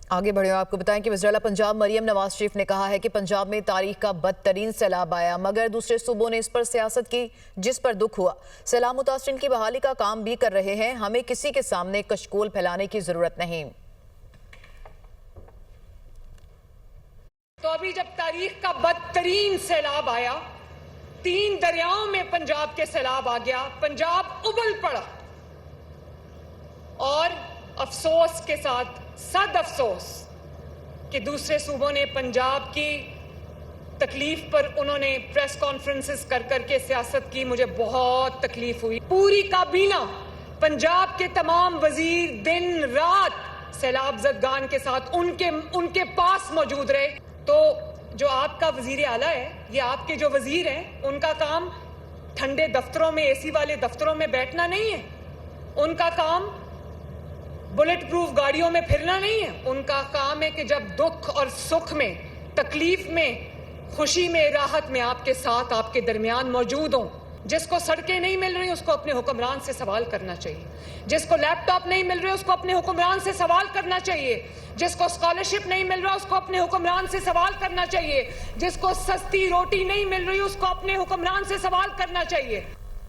آگے بڑھے آپ کو بتائیں کہ وزیراعلیٰ پنجاب مریم نواز شریف نے کہا ہے کہ پنجاب میں تاریخ کا بدترین سیلاب آیا مگر دوسرے صوبوں نے اس پر سیاست کی جس پر دکھ ہوا۔ سیلاب متاثرین کی بحالی کا کام بھی کر رہے ہیں، ہمیں کسی کے سامنے کشکول پھیلانے کی ضرورت نہیں۔ تو ابھی جب تاریخ کا بدترین سیلاب آیا، 3 دریاؤں میں پنجاب کے سیلاب آ گیا، پنجاب ابل پڑا، اور افسوس کے ساتھ صد افسوس کہ دوسرے صوبوں نے پنجاب کی تکلیف پر انہوں نے پریس کانفرنسز کر کے سیاست کی۔ مجھے بہت تکلیف ہوئی۔ پوری کابینہ، پنجاب کے تمام وزیر دن رات سیلاب زدگان کے ساتھ ان کے پاس موجود رہے۔ تو جو آپ کا وزیر اعلیٰ ہے، یہ آپ کے جو وزیر ہیں، ان کا کام ٹھنڈے دفتروں میں، اے سی والے دفتروں میں بیٹھنا نہیں ہے، ان کا کام بلٹ پروف گاڑیوں میں پھرنا نہیں ہے، ان کا کام ہے کہ جب دکھ اور سکھ میں، تکلیف میں، خوشی میں، راحت میں آپ کے ساتھ، آپ کے درمیان موجود ہوں۔ جس کو سڑکیں نہیں مل رہی اس کو اپنے حکمران سے سوال کرنا چاہیے، جس کو لیپ ٹاپ نہیں مل رہے اس کو اپنے حکمران سے سوال کرنا چاہیے، جس کو اسکالرشپ نہیں مل رہا اس کو اپنے حکمران سے سوال کرنا چاہیے، جس کو سستی روٹی نہیں مل رہی اس کو اپنے حکمران سے سوال کرنا چاہیے۔